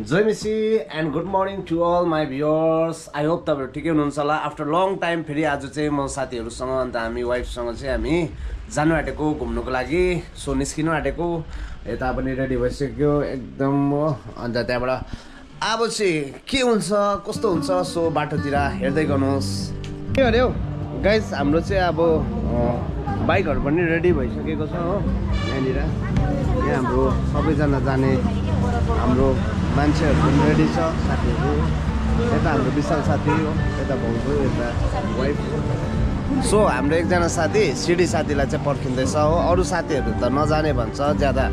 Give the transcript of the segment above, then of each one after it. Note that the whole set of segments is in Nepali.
जय मिसी and good morning to all my viewers. I hope तपाईँहरू ठिकै हुनुहुन्छ होला। आफ्टर लङ टाइम फेरि आज चाहिँ म साथीहरूसँग अन्त हामी वाइफसँग चाहिँ हामी जानु आँटेको घुम्नुको लागि। सो निस्किनु आँटेको, यता पनि रेडी भइसक्यो एकदम। अन्त त्यहाँबाट अब चाहिँ के हुन्छ कस्तो हुन्छ सो बाटोतिर हेर्दै गर्नुहोस्। के अरे हौ गाइस, हाम्रो चाहिँ अब बाइकहरू पनि रेडी भइसकेको छ हो। यहाँनिर यहाँ हाम्रो सबैजना जाने हाम्रो मान्छेहरू पनि रेडी छ, साथीहरू। यता हाम्रो विशाल साथी हो, यता भाउजू, यता वाइफ। सो हाम्रो एकजना साथी सिडी साथीलाई चाहिँ पर्खिँदैछ हो। अरू साथीहरू त नजाने भन्छ, ज्यादा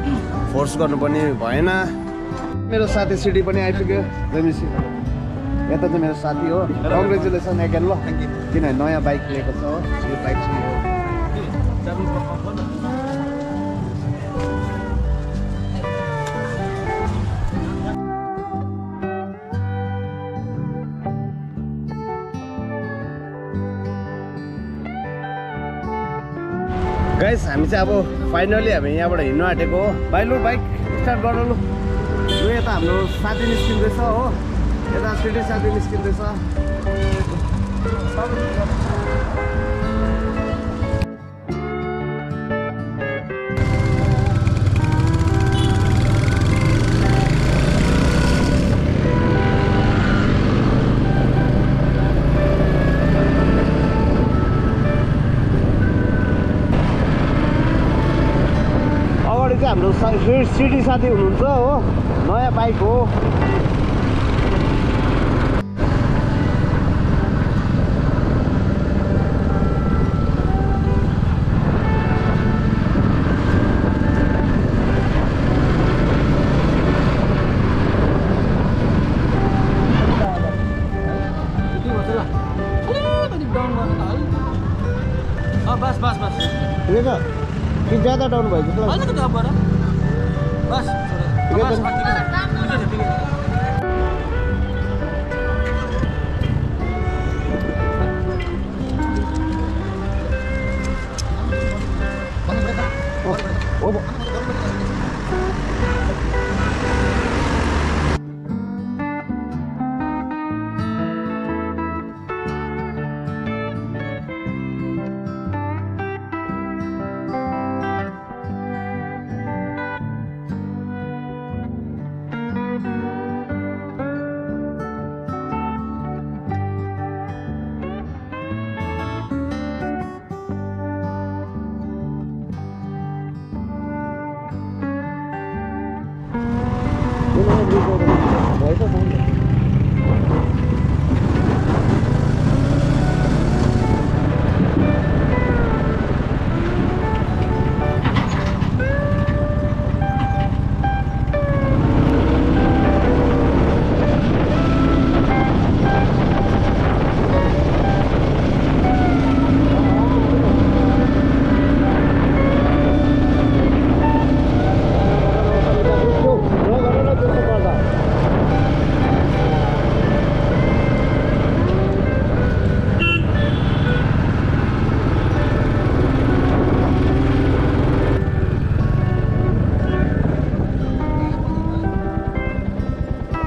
फोर्स गर्नु पनि भएन। मेरो साथी सिडी पनि आइपुग्यो। यता चाहिँ मेरो साथी हो। कङ्ग्रेचुलेसन एगेन ल, किनभने नयाँ बाइक लिएको छ हो। यो बाइक चाहिँ हो गाइस। हामी चाहिँ अब फाइनली हामी यहाँबाट हिँड्नु आँटेको हो। भाइ लु बाइक स्टार्ट गर्नु लु। यता हाम्रो साथी निस्किँदैछ हो, यता सिडी साथी निस्किँदैछ। हाम्रो सिडी साथी हुनुहुन्छ हो, नयाँ बाइक हो। बस बस बस ठिकै छ कि ज्यादा डाउन भयो जस्तो लाग्छ? बस ठिकै छ।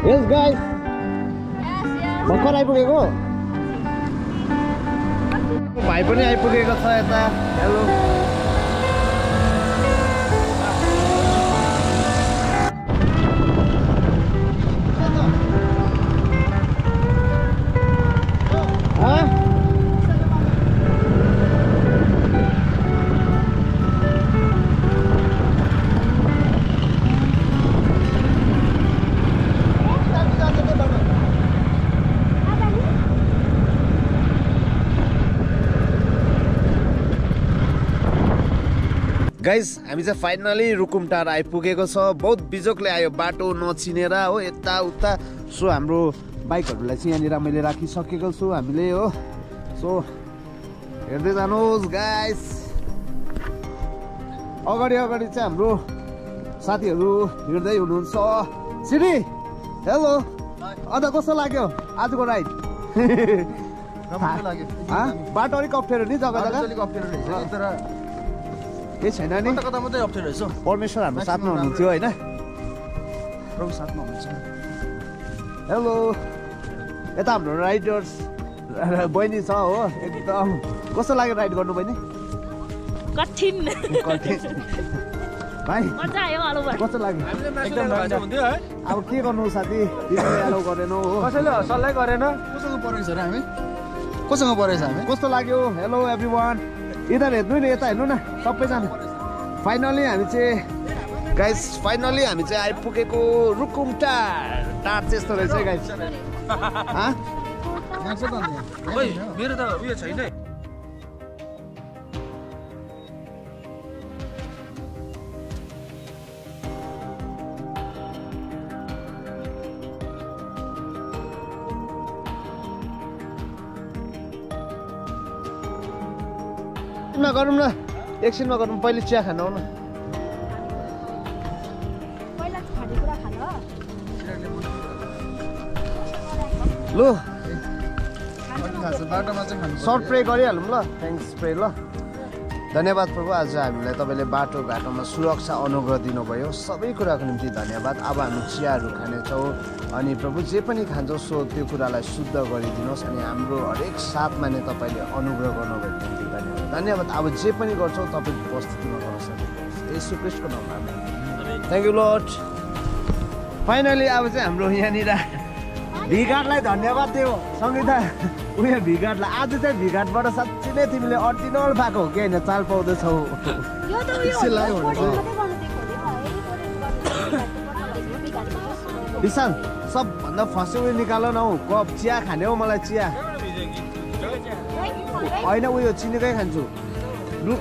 Yes guys, भर्खर आइपुगेको भाइ पनि आइपुगेको छ यता। हेलो गाइस, हामी चाहिँ फाइनली रुकुमटार आइपुगेको छ। बहुत बिजोकले आयो, बाटो नचिनेर हो, यताउता। सो हाम्रो बाइकहरूलाई चाहिँ यहाँनिर मैले राखिसकेको छु हामीले हो। सो हेर्दै जानुहोस् गाइस। अगाडि अगाडि चाहिँ हाम्रो साथीहरू हिँड्दै हुनुहुन्छ। सिडी हेलो, अन्त कस्तो लाग्यो आजको राइड? बाटो अलिक अप्ठ्यारो नि, जग्गा जग्गा अलिक अप्ठ्यारो रहेछ तर केही छैन नि। कता कता मात्रै अप्ठ्यारो रहेछ। परमेश्वर हाम्रो साथमा हुनुहुन्थ्यो होइन। प्रभु साथमा हुनुहुन्छ हेलो यता हाम्रो राइडर्स बहिनी छ हो एकदम कस्तो लाग्यो राइड गर्नु बहिनी कठिन भाइ मजा आयो आलु भाइ कस्तो लाग्यो एकदम रमाइलो हुन्थ्यो है अब के गर्नु साथी तिमीले एलाउ गरेनौ हो कसैले सल्लाह गरेन कोसँग परेछ र हामी कोसँग परेछ हामी कस्तो लाग्यो हेलो एभ्रीवान इधर हेर्नु नि यता हेर्नु न सबैजना फाइनली हामी चाहिँ गाइस फाइनली हामी चाहिँ आइपुगेको रुकुमटार टार चाहिँ यस्तो रहेछ है गाइस यहाँ छ त अन्त ओइ मेरो त उयो छैन है गरौँ न एकछिनमा गरौँ पहिले चिया खान आउनु लु बाटोमा चाहिँ खानु सर्ट प्रे गरिहालौँ ल थ्याङ्क्स प्रे ल धन्यवाद प्रभु आज हामीलाई तपाईँले बाटोघाटोमा सुरक्षा अनुग्रह दिनुभयो सबै कुराको निम्ति धन्यवाद अब हामी चियाहरू खानेछौँ अनि प्रभु जे पनि खान्छौँ सो त्यो कुरालाई शुद्ध गरिदिनुहोस् अनि हाम्रो हरेक साथमा नै तपाईँले अनुग्रह गर्नुभएको निम्ति धन्यवाद धन्यवाद अब जे पनि गर्छौँ तपाईँको उपस्थितिमा गर्न सक्नुहुन्छ यसो क्रिस्टको नाममा थ्याङ्क यू लर्ड फाइनली अब चाहिँ हाम्रो यहाँनिर भिघाटलाई धन्यवाद दियो सङ्गीता उयो भिघाटलाई आज चाहिँ भिघाटबाट साँच्चै नै तिमीले अर्जिनल पाएको हो कि होइन चाल पाउँदैछौ विशाल सबभन्दा फर्स्ट उयो निकाल न हौ कप चिया खाने हो मलाई चिया होइन उयो चिनीकै खान्छु लु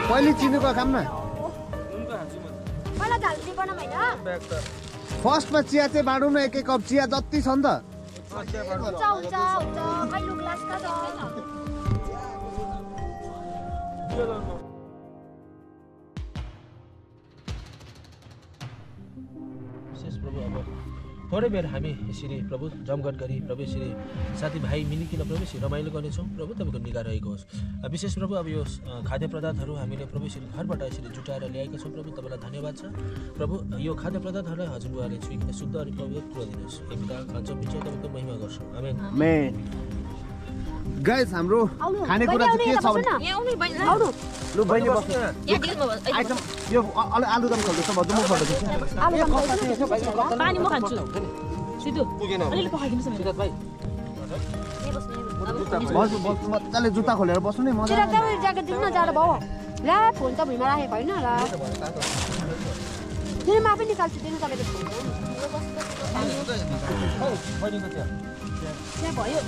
पहिले चिनीको खाम न फर्स्टमा चिया चाहिँ बाँडौँ न एक एक कप चिया जति छ नि त प्रभु अब थोरै बेर हामी यसरी प्रभु जमघट गरी प्रभु यसरी साथीभाइ मिलिकन प्रभु यसरी रमाइलो गर्नेछौँ प्रभु तपाईँको निगाह रहेको होस् विशेष प्रभु अब यो खाद्य पदार्थहरू हामीले प्रभु यसरी घरबाट यसरी जुटाएर ल्याएका छौँ प्रभु तपाईँलाई धन्यवाद छ प्रभु यो खाद्य पदार्थहरूलाई हजुरबुवाले छुइकन शुद्ध अनि पवित्र दिनुहोस् एकता खान्छौँ पिन्छौँ तपाईँको महिमा गर्छौँ आमेन गाइस हाम्रो खानेकुरा चाहिँ के छ भने लु बहिनी बस्नु आइटम यो आलुदम खोल्दैछ म दुमो खोल्दैछु पानी म खान्छु सिधु अलिअलि पखाइदिनुहोस् न मेरो भाइ बस्नु मजाले जुत्ता खोलेर बस्नु नि मजाले ज्याकेट दिनु न जाडो भयो ला फोन त भुइँमा राखेको होइन ल दिनु माफी निकाल्छु दिनु तपाईँले भयो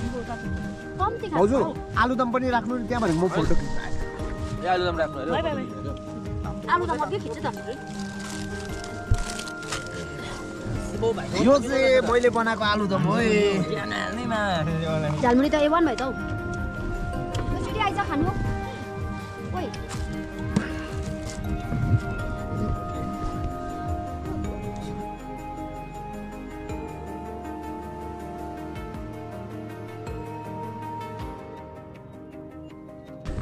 कम्ती हजुर आलुदम पनि राख्नु नि त्यहाँ भनेको म फोटो खिच्छु ए आलुदम राख्नु अरे आलुदम मात्रै खिच्छु त यो चाहिँ मैले बनाएको आलुदम हो झालमुरी त A1 भयो त हौ छिटै आइज खानु ओइ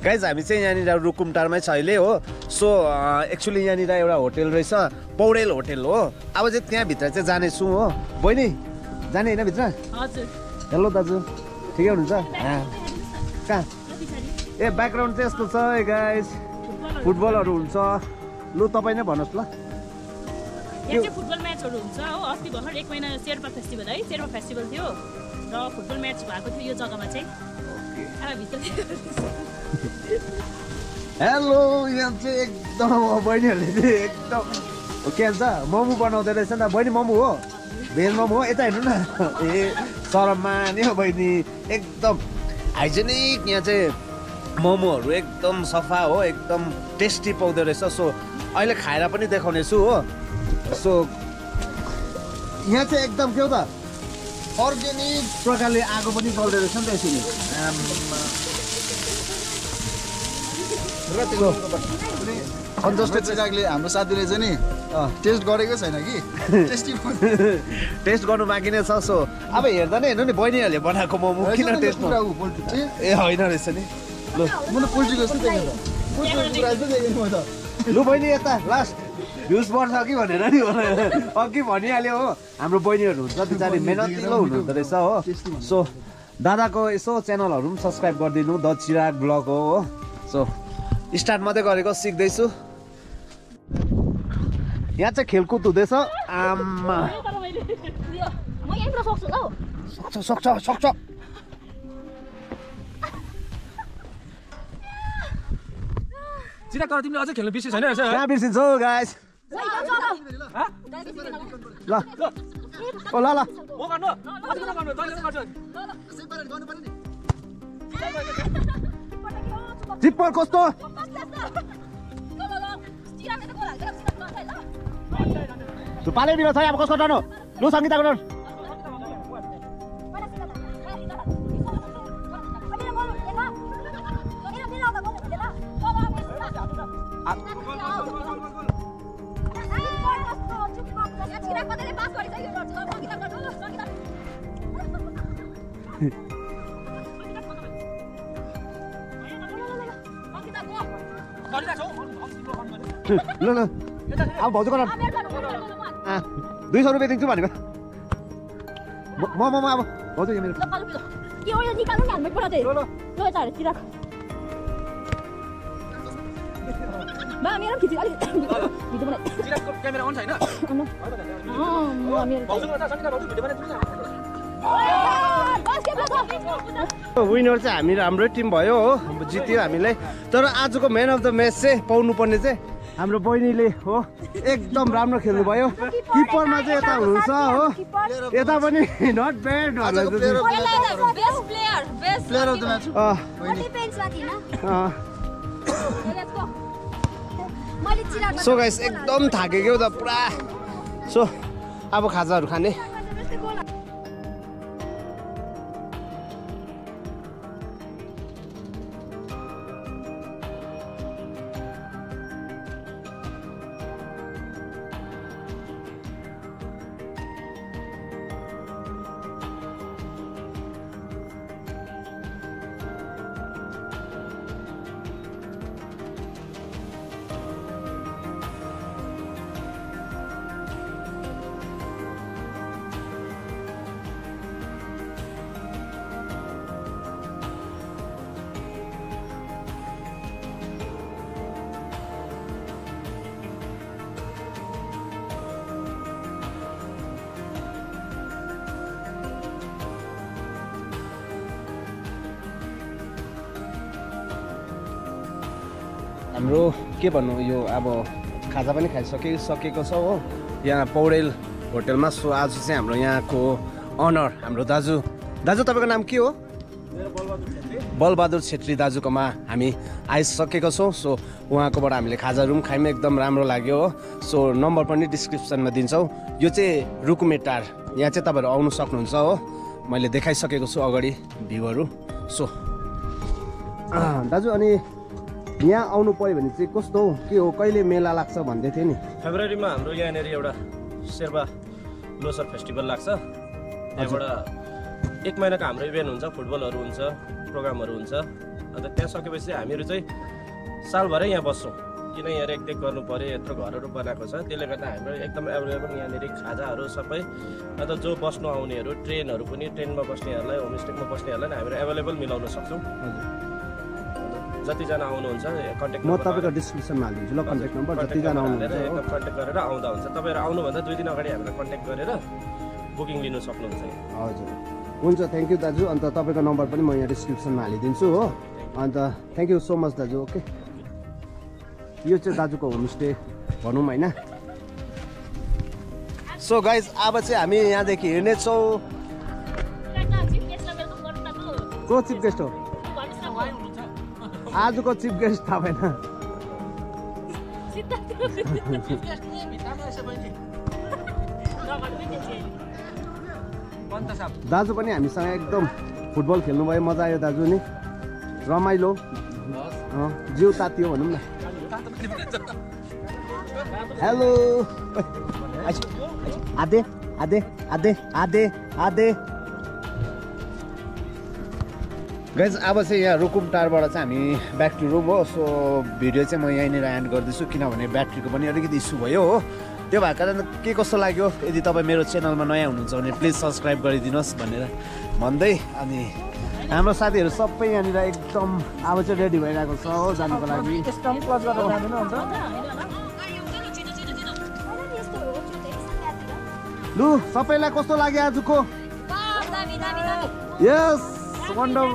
गाइज हामी चाहिँ यहाँनिर रुकुमटारमै छ अहिले हो सो एक्चुअली यहाँनिर एउटा होटेल रहेछ पौडेल होटेल हो अब चाहिँ त्यहाँभित्र चाहिँ जानेछु हो बहिनी जाने होइन भित्र हजुर हेलो दाजु ठिकै हुनुहुन्छ कहाँ ए ब्याकग्राउन्ड चाहिँ यस्तो छ है गाइज फुटबलहरू हुन्छ लु तपाईँ नै भन्नुहोस् ल यहाँ चाहिँ फुटबल म्याचहरू हुन्छ हो अस्ति भर्खर 1 महिना शेर्पा फेस्टिभल है शेर्पा फेस्टिभल थियो र फुटबल म्याच भएको थियो यो जग्गामा चाहिँ हेलो यहाँ चाहिँ एकदम बहिनीहरूले चाहिँ एकदम के भन्छ मोमो बनाउँदै रहेछ नि त बहिनी मोमो हो भेज मोमो हो यता हेर्नु न ए शरममा नि हो बहिनी एकदम हाइजेनिक यहाँ चाहिँ मोमोहरू एकदम सफा हो एकदम टेस्टी पाउँदो रहेछ सो अहिले खाएर पनि देखाउने छु हो सो यहाँ चाहिँ एकदम के हो त अर्ग्यानिक प्रकारले आगो पनि बल्दो रहेछ नि त यसरी कन्जस्टेड चिरागले हाम्रो साथीले चाहिँ नि टेस्ट गरेको छैन कि टेस्ट गर्नु बाँकी नै छ सो अब हेर्दा नै हेर्नु नि बहिनीहरूले बनाएको मोमो किन टेस्ट ए होइन रहेछ नि ल म त पोल्ट्रीको जस्तो देखेँ त लु बहिनी यता लास्ट भ्युज बढ्छ कि भनेर नि अघि भनिहाल्यो हो हाम्रो बहिनीहरू हुन्छ बिचारी मेहनतिलो हुनुहुँदो रहेछ हो सो दादाको यसो च्यानलहरू पनि सब्सक्राइब गरिदिनु द चिराग ब्लग हो सो स्टार्ट मात्रै गरेको सिक्दैछु यहाँ चाहिँ खेलकुद हुँदैछ आमा सक्छ चिराग तर तिमीले अझै खेल्नु बिर्सिस हैन कहाँ बिर्सिन्छौ गाइस ल ओ ल ल म गर्नु अझै गर्नु तैँले गर्छु जिप्पर कस्तो तँ पाले बिलो छ अब कसको टर्न हो लु सङ्गीताको टर्न ल ल अब भाउजूको टर्न 200 रुपियाँ दिन्छु भनेको म अब भाउजू यो मेरो के हो यो निकाल्नु नि हालमै पराते ल चाहे चिराग बा मेरो खिची अलि भिडियो बनाइ चिरागको क्यामेरा अन छैन विनर चाहिँ हामी राम्रै टिम भयो हो जित्यो हामीले तर आजको म्यान अफ द म्याच चाहिँ पाउनु पर्ने चाहिँ हाम्रो बहिनीले हो एकदम राम्रो खेल्नु भयो किपरमा चाहिँ यता हुनुहुन्छ हो यता पनि नट ब्याड सो गाइस एकदम थाकेको त पुरा सो अब खाजाहरू खाने हाम्रो के भन्नु यो अब खाजा पनि खाइसकेको छ हो यहाँ पौडेल होटलमा सो आज चाहिँ हाम्रो यहाँको अनर हाम्रो दाजु तपाईँको नाम के हो बलबहादुर छेत्री दाजुकोमा हामी आइसकेको छौँ सो उहाँकोबाट हामीले खाजाहरू पनि खायौँ एकदम राम्रो लाग्यो हो सो नम्बर पनि डिस्क्रिप्सनमा दिन्छौँ यो चाहिँ रुकुमेटार यहाँ चाहिँ तपाईँहरू आउनु सक्नुहुन्छ हो मैले देखाइसकेको छु अगाडि भ्यूहरू सो दाजु अनि यहाँ आउनु पर्यो भने चाहिँ कस्तो हो के हो कहिले मेला लाग्छ भन्दै थियो नि फेब्रुअरीमा हाम्रो यहाँनिर एउटा शेर्पा लोसर फेस्टिभल लाग्छ त्यहाँबाट 1 महिनाको हाम्रो इभेन्ट हुन्छ फुटबलहरू हुन्छ प्रोग्रामहरू हुन्छ अन्त त्यहाँ सकेपछि हामीहरू चाहिँ सालभरै यहाँ बस्छौँ किन यहाँ रेखदेख गर्नु पऱ्यो यत्रो घरहरू बनाएको छ त्यसले गर्दा हाम्रो एकदम एभाइलेबल यहाँनिर खाजाहरू सबै अन्त जो बस्नु आउनेहरू ट्रेनहरू पनि ट्रेनमा बस्नेहरूलाई होमस्टेमा बस्नेहरूलाई हामीहरू एभाइलेबल मिलाउन सक्छौँ जतिजना आउनुहुन्छ कन्ट्याक्ट म तपाईँको डिस्क्रिप्सनमा हालिदिन्छु ल कन्ट्याक्ट नम्बर जतिजना आउनुहुन्छ एकदम कन्ट्याक्ट गरेर आउँदा हुन्छ तपाईँहरू आउनुभन्दा 2 दिन अगाडि हामीलाई कन्ट्याक्ट गरेर बुकिङ लिनु सक्नुहुन्छ हजुर हुन्छ थ्याङ्क यू दाजु अन्त तपाईँको नम्बर पनि म यहाँ डिस्क्रिप्सनमा हालिदिन्छु हो अन्त थ्याङ्क यू सो मच दाजु ओके यो चाहिँ दाजुको होमस्टे भनौँ होइन सो गाइज अब चाहिँ हामी यहाँदेखि हिँड्नेछौँ को चिफ गेस्ट हो आजको चिफ गेस्ट थाहा भएन दाजु पनि हामीसँग एकदम फुटबल खेल्नुभयो मजा आयो दाजु नि रमाइलो जिउ तातियो भनौँ न हेलो आधे आधे आधे आधे आधे गाइज अब चाहिँ यहाँ रुकुम टारबाट चाहिँ हामी ब्याक टु रुम हो। सो भिडियो चाहिँ म यहीँनिर एन्ड गर्दैछु किनभने ब्याट्रीको पनि अलिकति इस्यु भयो हो। त्यो भएको कारण के कस्तो लाग्यो, यदि तपाईँ मेरो च्यानलमा नयाँ हुनुहुन्छ भने प्लिज सब्सक्राइब गरिदिनुहोस् भनेर भन्दै, अनि हाम्रो साथीहरू सबै यहाँनिर एकदम अब चाहिँ रेडी भइरहेको छ हो जानुको लागि। लु सबैलाई कस्तो लाग्यो आजको? यस वन्डर